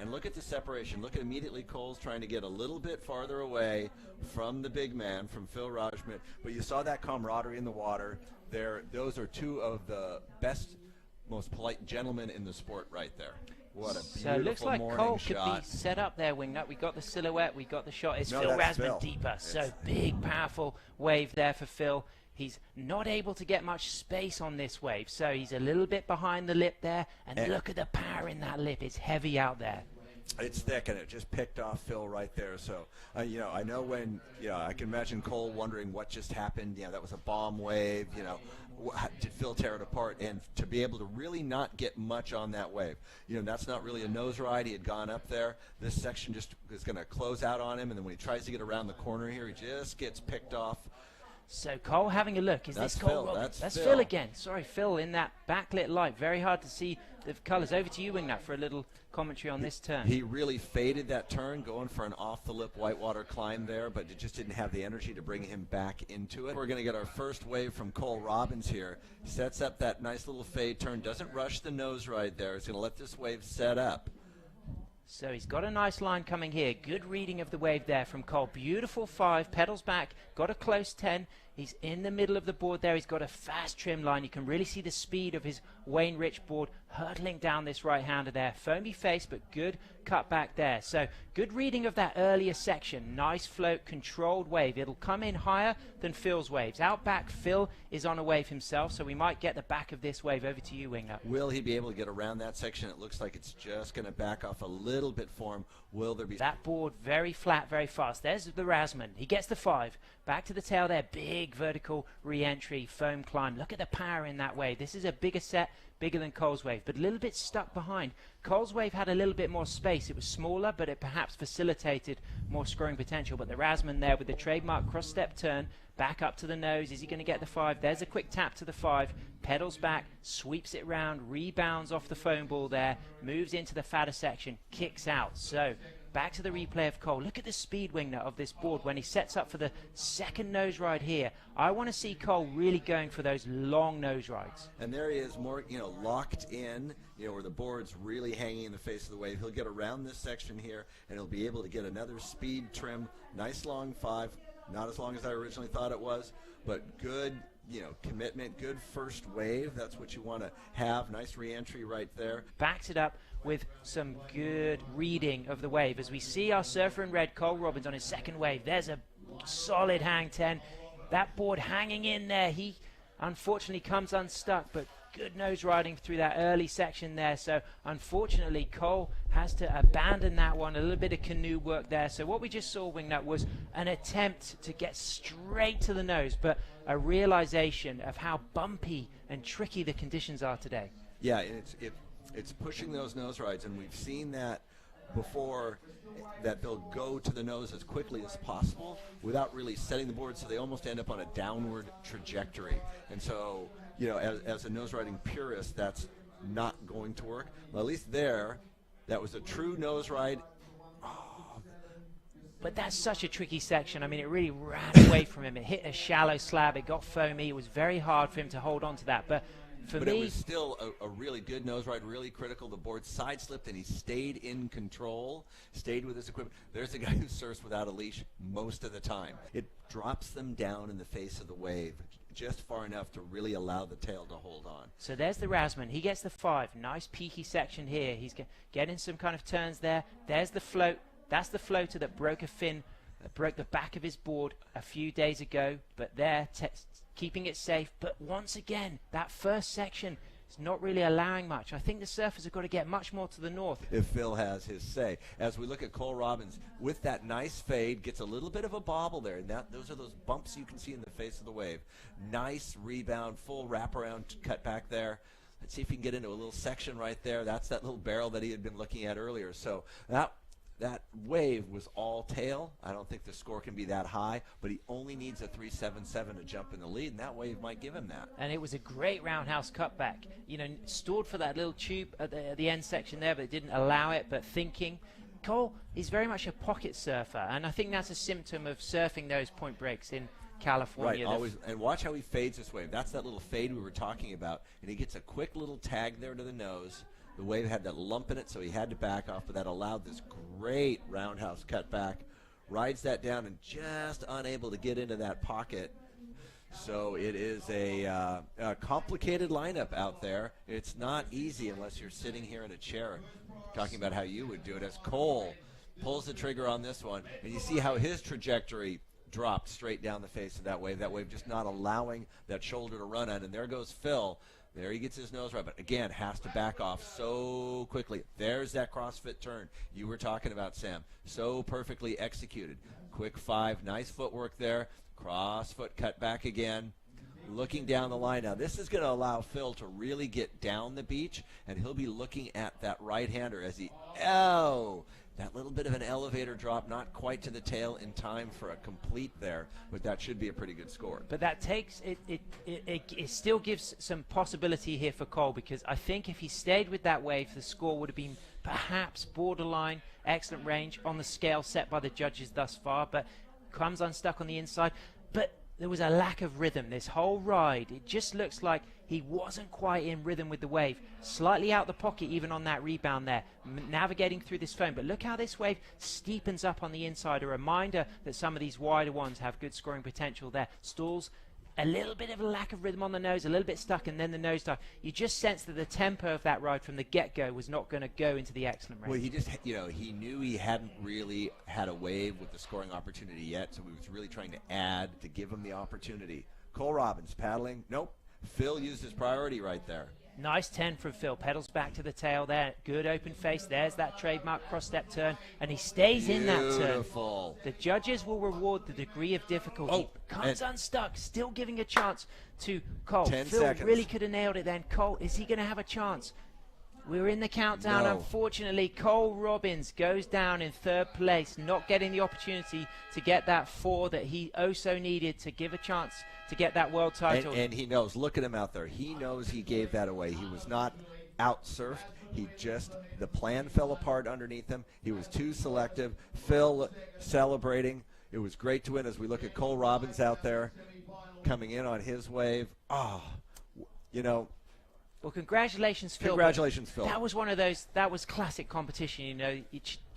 And look at the separation. Look at immediately Cole's trying to get a little bit farther away from the big man, from Phil Rajzman. But you saw that camaraderie in the water. Those are two of the best, most polite gentlemen in the sport right there. What a beautiful So it looks like Cole shot. could be set up there, wingnut. We got the silhouette, we got the shot. It's No, Phil that's Rajzman Phil. deeper. So big, powerful wave there for Phil. He's not able to get much space on this wave, so he's a little bit behind the lip there. And look at the power in that lip. It's heavy out there. It's thick, and it just picked off Phil right there. So, you know, I know when, I can imagine Cole wondering what just happened. That was a bomb wave. Did Phil tear it apart? And to be able to really not get much on that wave, that's not really a nose ride. He had gone up there. This section just is going to close out on him, and then when he tries to get around the corner here, he just gets picked off. So Cole having a look. Is That's this Cole Phil. Robbins? That's Phil Phil again. Sorry, Phil, in that backlit light. Very hard to see the colors. Over to you, wingnut, for a little commentary on this turn. He really faded that turn, going for an off-the-lip whitewater climb there, but it just didn't have the energy to bring him back into it. We're going to get our first wave from Cole Robbins here. Sets up that nice little fade turn. Doesn't rush the nose ride there. He's going to let this wave set up. So he's got a nice line coming here. Good reading of the wave there from Cole. Beautiful 5, pedals back, got a close 10. He's in the middle of the board there. He's got a fast trim line. You can really see the speed of his Wayne Rich board hurtling down this right-hander there. Foamy face, but good cut back there. So good reading of that earlier section. Nice float, controlled wave. It'll come in higher than Phil's waves. Out back, Phil is on a wave himself, so we might get the back of this wave. Over to you, wingnut. Will he be able to get around that section? It looks like it's just going to back off a little bit for him. Will there be... That board very flat, very fast. There's the Rajzman. He gets the 5. Back to the tail there. Big vertical re-entry, foam climb. Look at the power in that wave. This is a bigger set, bigger than Cole's wave, but a little bit stuck behind. Cole's wave had a little bit more space. It was smaller, but it perhaps facilitated more scoring potential. But the Rajzman there with the trademark cross-step turn, back up to the nose. Is he going to get the 5? There's a quick tap to the 5. Pedals back, sweeps it round, rebounds off the foam ball there, moves into the fatter section, kicks out. So back to the replay of Cole. Look at the speed, wingnut, of this board when he sets up for the second nose ride here. I want to see Cole really going for those long nose rides. And there he is, more, locked in, where the board's really hanging in the face of the wave. He'll get around this section here, and he'll be able to get another speed trim. Nice long 5. Not as long as I originally thought it was, but good, commitment, good first wave. That's what you want to have. Nice re-entry right there. Backs it up with some good reading of the wave. As we see our surfer in red, Cole Robbins, on his second wave. There's a solid hang 10. That board hanging in there. He unfortunately comes unstuck, but good nose riding through that early section there. So unfortunately Cole has to abandon that one. A little bit of canoe work there. So what we just saw, wingnut, was an attempt to get straight to the nose, but a realization of how bumpy and tricky the conditions are today. Yeah, it's pushing those nose rides, and we've seen that before, that they'll go to the nose as quickly as possible without really setting the board, so they almost end up on a downward trajectory. And so, as a nose riding purist, that's not going to work. Well, at least there, that was a true nose ride. But that's such a tricky section. I mean, it really ran away from him. It hit a shallow slab. It got foamy. It was very hard for him to hold on to that. But it was still a really good nose ride, really critical. The board side slipped, and he stayed in control, stayed with his equipment. There's a guy who surfs without a leash most of the time. It drops them down in the face of the wave just far enough to really allow the tail to hold on. So there's the Rajzman. He gets the 5. Nice peaky section here. He's getting some kind of turns there. There's the float. That's the floater that broke a fin, that broke the back of his board a few days ago. But there, keeping it safe. But once again, that first section is not really allowing much. I think the surfers have got to get much more to the north. If Phil has his say. As we look at Cole Robbins, with that nice fade, gets a little bit of a bobble there. And those are those bumps you can see in the face of the wave. Nice rebound, full wraparound cut back there. Let's see if he can get into a little section right there. That's that little barrel that he had been looking at earlier. So that wave was all tail. I don't think the score can be that high, but he only needs a 3.77 to jump in the lead, and that wave might give him that. And it was a great roundhouse cutback. Stored for that little tube at the end section there, but it didn't allow it. But thinking, Cole is very much a pocket surfer, and I think that's a symptom of surfing those point breaks in California. Right, always. And watch how he fades this wave. That's that little fade we were talking about, and he gets a quick little tag there to the nose. The wave had that lump in it, so he had to back off, but that allowed this great roundhouse cutback. Rides that down and just unable to get into that pocket. So it is a complicated lineup out there. It's not easy unless you're sitting here in a chair talking about how you would do it, as Cole pulls the trigger on this one. And you see how his trajectory dropped straight down the face of that wave. That wave just not allowing that shoulder to run on. And there goes Phil. There he gets his nose right, but again, has to back off so quickly. There's that CrossFit turn you were talking about, Sam. So perfectly executed. Quick 5, nice footwork there. Cross foot cut back again. Looking down the line now. This is going to allow Phil to really get down the beach, and he'll be looking at that right-hander as he, that little bit of an elevator drop, not quite to the tail in time for a complete there, but that should be a pretty good score. But that takes it still gives some possibility here for Cole, because I think if he stayed with that wave, the score would have been perhaps borderline excellent range on the scale set by the judges thus far, but comes unstuck on the inside. But there was a lack of rhythm this whole ride. It just looks like he wasn't quite in rhythm with the wave. Slightly out the pocket even on that rebound there, navigating through this foam. But look how this wave steepens up on the inside. A reminder that some of these wider ones have good scoring potential there. Stalls, a little bit of a lack of rhythm on the nose, a little bit stuck, and then the nosedive. You just sense that the tempo of that ride from the get-go was not going to go into the excellent range. Well, he just, he knew he hadn't really had a wave with the scoring opportunity yet, so he was really trying to add to give him the opportunity. Cole Robbins paddling. Nope. Phil used his priority right there. Nice 10 from Phil. Pedals back to the tail there. Good open face. There's that trademark cross-step turn. And he stays in that turn. Beautiful. The judges will reward the degree of difficulty. Comes unstuck. Still giving a chance to Cole. 10 Phil seconds. really could have nailed it then. Cole, is he going to have a chance? We're in the countdown. No. Unfortunately, Cole Robbins goes down in third place, not getting the opportunity to get that 4 that he so needed to give a chance to get that world title. And he knows. Look at him out there. He knows he gave that away. He was not out-surfed. The plan fell apart underneath him. He was too selective. Phil celebrating. It was great to win as we look at Cole Robbins out there coming in on his wave. Well, congratulations, Phil. Congratulations, Phil. That was one of those, that was classic competition,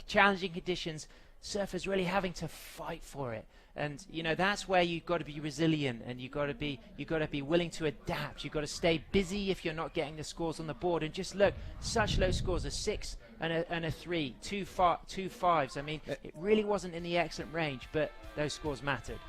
challenging conditions, surfers really having to fight for it. And, that's where you've got to be resilient, and you've got to be willing to adapt. You've got to stay busy if you're not getting the scores on the board. And just look, such low scores, a 6 and a 3, two fives. I mean, it really wasn't in the excellent range, but those scores mattered.